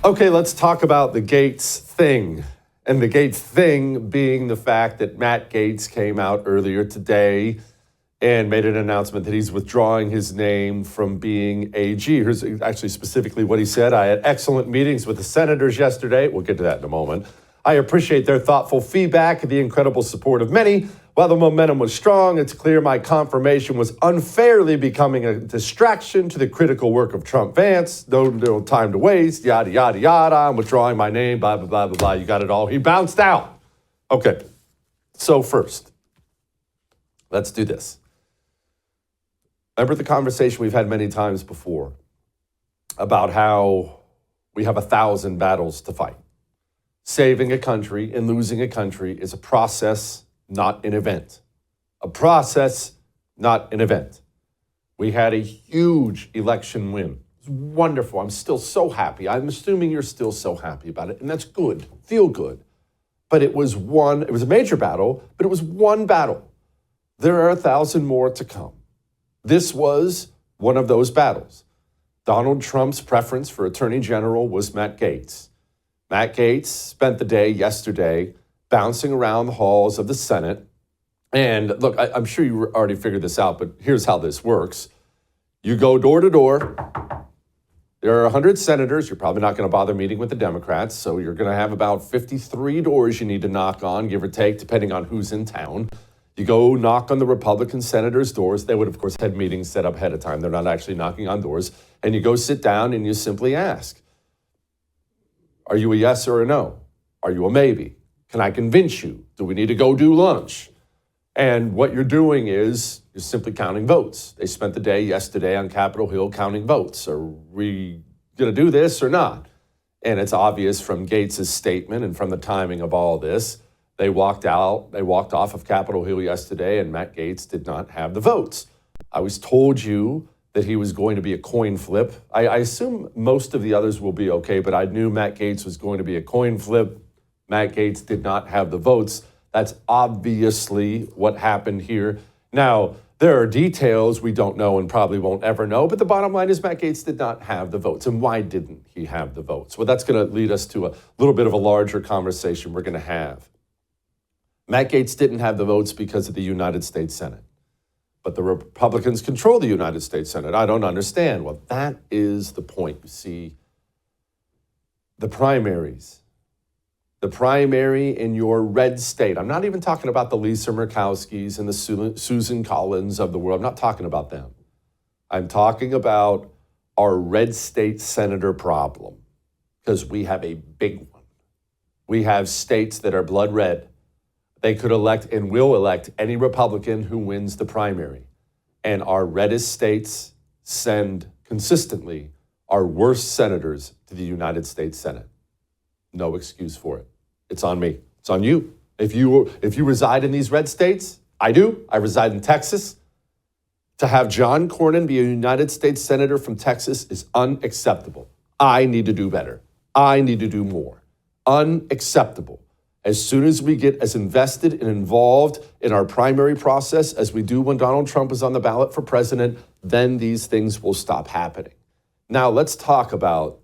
Okay, let's talk about the Gaetz thing. And the Gaetz thing being the fact that Matt Gaetz came out earlier today and made an announcement that he's withdrawing his name from being AG. Here's actually specifically what he said. I had excellent meetings with the senators yesterday. We'll get to that in a moment. I appreciate their thoughtful feedback and the incredible support of many. While the momentum was strong, it's clear my confirmation was unfairly becoming a distraction to the critical work of Trump-Vance. No time to waste, yada, yada, yada. I'm withdrawing my name, blah, blah, blah, blah, blah. You got it all. He bounced out. Okay, so first, let's do this. Remember the conversation we've had many times before about how we have 1,000 battles to fight. Saving a country and losing a country is a process, not an event. A process, not an event. We had a huge election win. It was wonderful. I'm still so happy. I'm assuming you're still so happy about it, and that's good. Feel good. But it was a major battle, but it was one battle. There are 1,000 more to come. This was one of those battles. Donald Trump's preference for Attorney General was Matt Gaetz. Matt Gaetz spent the day yesterday bouncing around the halls of the Senate. And look, I'm sure you already figured this out, but here's how this works. You go door to door. There are 100 senators. You're probably not going to bother meeting with the Democrats. So you're going to have about 53 doors you need to knock on, give or take, depending on who's in town. You go knock on the Republican senators' doors. They would, of course, had meetings set up ahead of time. They're not actually knocking on doors. And you go sit down and you simply ask, are you a yes or a no? Are you a maybe? Can I convince you? Do we need to go do lunch? And what you're doing is you're simply counting votes. They spent the day yesterday on Capitol Hill counting votes. Are we going to do this or not? And it's obvious from Gaetz's statement and from the timing of all this. They walked off of Capitol Hill yesterday, and Matt Gaetz did not have the votes. I was told you that he was going to be a coin flip. I assume most of the others will be okay, but I knew Matt Gaetz was going to be a coin flip. Matt Gaetz did not have the votes. That's obviously what happened here. Now, there are details we don't know and probably won't ever know, but the bottom line is Matt Gaetz did not have the votes. And why didn't he have the votes? Well, that's going to lead us to a little bit of a larger conversation we're going to have. Matt Gaetz didn't have the votes because of the United States Senate. But the Republicans control the United States Senate. I don't understand. Well, that is the point. You see, the primaries. The primary in your red state. I'm not even talking about the Lisa Murkowskis and the Susan Collins of the world. I'm not talking about them. I'm talking about our red state senator problem, because we have a big one. We have states that are blood red. They could elect and will elect any Republican who wins the primary. And our reddest states send consistently our worst senators to the United States Senate. No excuse for it. It's on me. It's on you. If you reside in these red states, I do. I reside in Texas. To have John Cornyn be a United States Senator from Texas is unacceptable. I need to do better. I need to do more. Unacceptable. As soon as we get as invested and involved in our primary process as we do when Donald Trump is on the ballot for president, then these things will stop happening. Now, let's talk about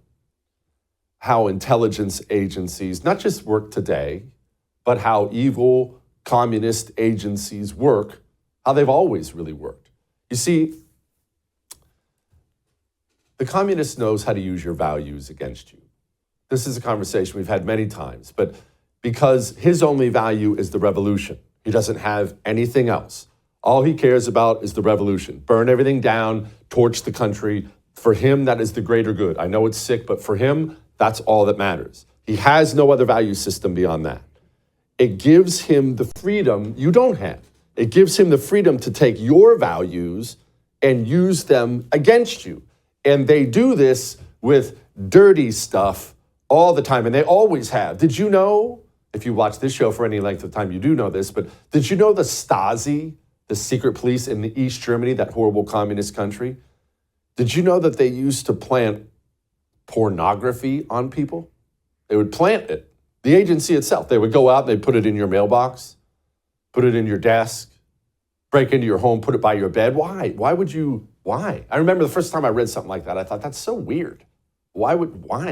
how intelligence agencies not just work today, but how evil communist agencies work, how they've always really worked. You see, the communist knows how to use your values against you. This is a conversation we've had many times, but because his only value is the revolution. He doesn't have anything else. All he cares about is the revolution. Burn everything down, torch the country. For him, that is the greater good. I know it's sick, but for him, that's all that matters. He has no other value system beyond that. It gives him the freedom you don't have. It gives him the freedom to take your values and use them against you. And they do this with dirty stuff all the time, and they always have. Did you know, if you watch this show for any length of time, you do know this, but did you know the Stasi, the secret police in the East Germany, that horrible communist country? Did you know that they used to plant pornography on people? They would plant it. The agency itself, they would go out and they'd put it in your mailbox, put it in your desk, break into your home, put it by your bed. Why? Why? I remember the first time I read something like that, I thought, that's so weird. Why?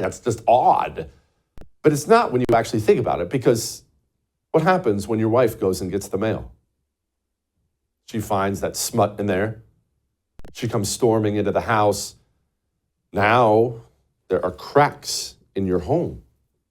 That's just odd. But it's not when you actually think about it, because what happens when your wife goes and gets the mail? She finds that smut in there. She comes storming into the house. Now there are cracks in your home.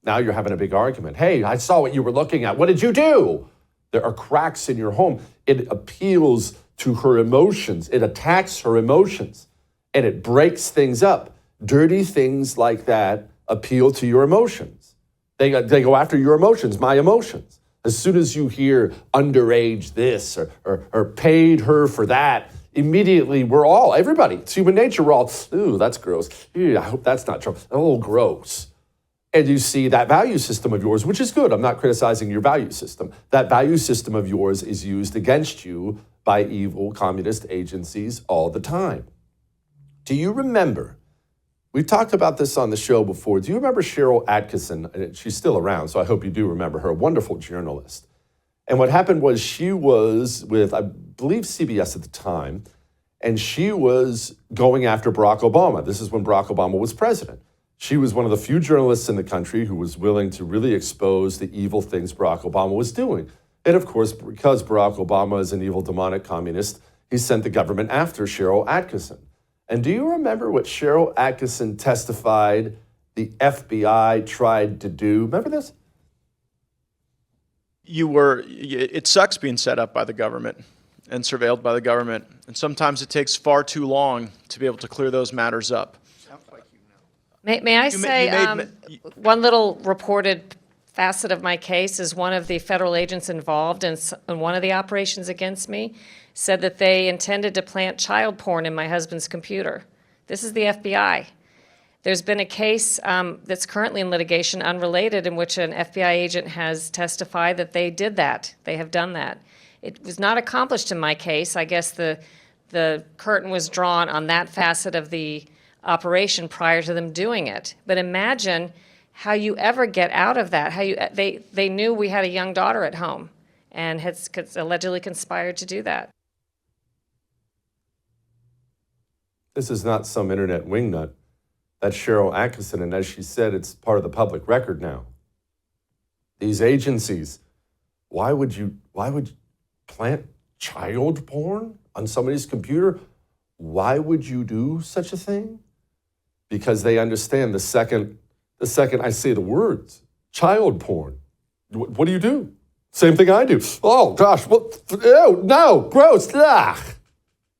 Now you're having a big argument. Hey, I saw what you were looking at. What did you do? There are cracks in your home. It appeals to her emotions. It attacks her emotions, and it breaks things up. Dirty things like that appeal to your emotions. They go after your emotions, my emotions. As soon as you hear underage this or paid her for that, immediately everybody, it's human nature, we're all, ooh, that's gross. Ew, I hope that's not true. Oh, gross. And you see that value system of yours, which is good. I'm not criticizing your value system. That value system of yours is used against you by evil communist agencies all the time. Do you remember? We've talked about this on the show before. Do you remember Cheryl Atkinson? She's still around, so I hope you do remember her, a wonderful journalist. And what happened was she was with, I believe, CBS at the time, and she was going after Barack Obama. This is when Barack Obama was president. She was one of the few journalists in the country who was willing to really expose the evil things Barack Obama was doing. And of course, because Barack Obama is an evil demonic communist, he sent the government after Cheryl Atkinson. And do you remember what Cheryl Atkinson testified the FBI tried to do? Remember this? It sucks being set up by the government and surveilled by the government. And sometimes it takes far too long to be able to clear those matters up. May I say one little reported facet of my case is one of the federal agents involved in one of the operations against me said that they intended to plant child porn in my husband's computer. This is the FBI. There's been a case that's currently in litigation, unrelated, in which an FBI agent has testified that they did that. They have done that. It was not accomplished in my case. I guess the curtain was drawn on that facet of the operation prior to them doing it. But imagine how you ever get out of that. They knew we had a young daughter at home and had allegedly conspired to do that. This is not some internet wingnut. That's Cheryl Atkinson, and as she said, it's part of the public record now. These agencies, why would you plant child porn on somebody's computer? Why would you do such a thing? Because they understand the second I say the words, child porn, what do you do? Same thing I do. Oh gosh, ew, no, gross, ah.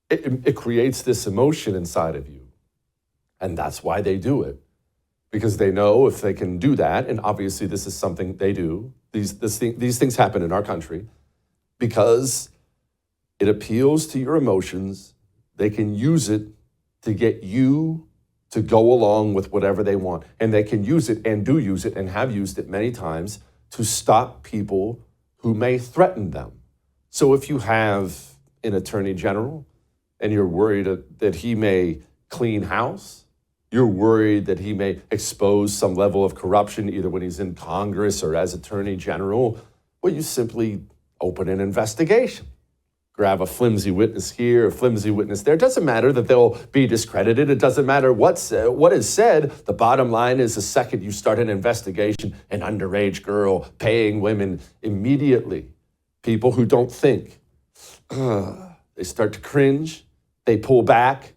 It creates this emotion inside of you. And that's why they do it. Because they know if they can do that, and obviously this is something they do, these things happen in our country, because it appeals to your emotions. They can use it to get you to go along with whatever they want. And they can use it and do use it and have used it many times to stop people who may threaten them. So if you have an attorney general and you're worried that he may clean house, you're worried that he may expose some level of corruption either when he's in Congress or as attorney general, well, you simply open an investigation. Grab a flimsy witness here, a flimsy witness there. It doesn't matter that they'll be discredited. It doesn't matter what is said. The bottom line is the second you start an investigation, an underage girl paying women, immediately, people who don't think, they start to cringe, they pull back,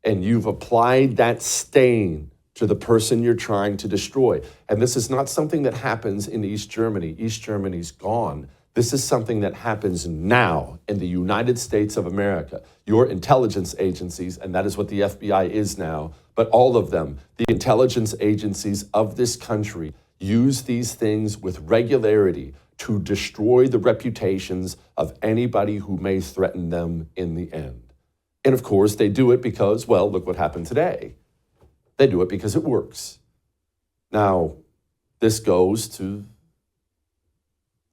and you've applied that stain to the person you're trying to destroy. And this is not something that happens in East Germany. East Germany's gone. This is something that happens now in the United States of America. Your intelligence agencies, and that is what the FBI is now, but all of them, the intelligence agencies of this country, use these things with regularity to destroy the reputations of anybody who may threaten them in the end. And of course, they do it because, well, look what happened today. They do it because it works. Now, this goes to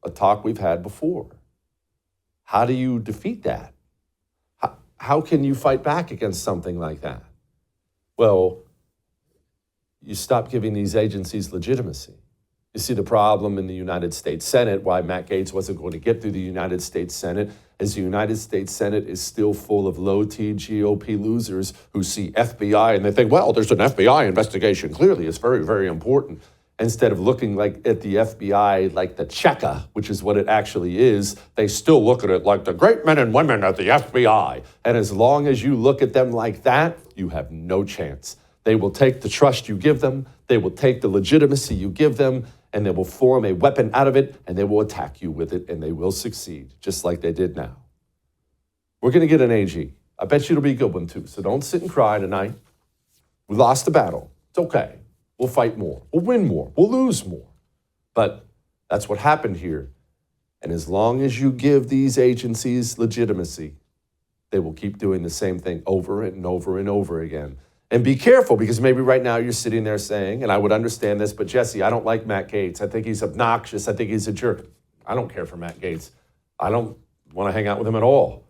a talk we've had before. How do you defeat that? How can you fight back against something like that? Well, you stop giving these agencies legitimacy. You see the problem in the United States Senate, why Matt Gaetz wasn't going to get through the United States Senate, as the United States Senate is still full of low-T GOP losers who see FBI and they think, well, there's an FBI investigation. Clearly, it's very, very important. Instead of looking like at the FBI like the checker, which is what it actually is, they still look at it like the great men and women at the FBI. And as long as you look at them like that, you have no chance. They will take the trust you give them, they will take the legitimacy you give them, and they will form a weapon out of it, and they will attack you with it, and they will succeed, just like they did now. We're going to get an AG. I bet you it'll be a good one, too. So don't sit and cry tonight. We lost the battle. It's okay. We'll fight more. We'll win more. We'll lose more. But that's what happened here. And as long as you give these agencies legitimacy, they will keep doing the same thing over and over and over again. And be careful, because maybe right now you're sitting there saying, and I would understand this, but Jesse, I don't like Matt Gaetz. I think he's obnoxious. I think he's a jerk. I don't care for Matt Gaetz. I don't want to hang out with him at all.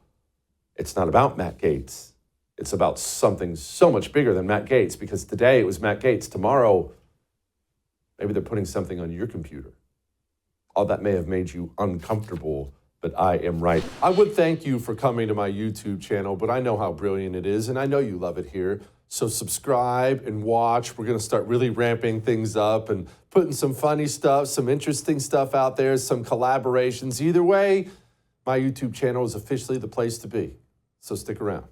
It's not about Matt Gaetz. It's about something so much bigger than Matt Gaetz, because today it was Matt Gaetz. Tomorrow, maybe they're putting something on your computer. All that may have made you uncomfortable, but I am right. I would thank you for coming to my YouTube channel, but I know how brilliant it is, and I know you love it here. So subscribe and watch. We're going to start really ramping things up and putting some funny stuff, some interesting stuff out there, some collaborations. Either way, my YouTube channel is officially the place to be. So stick around.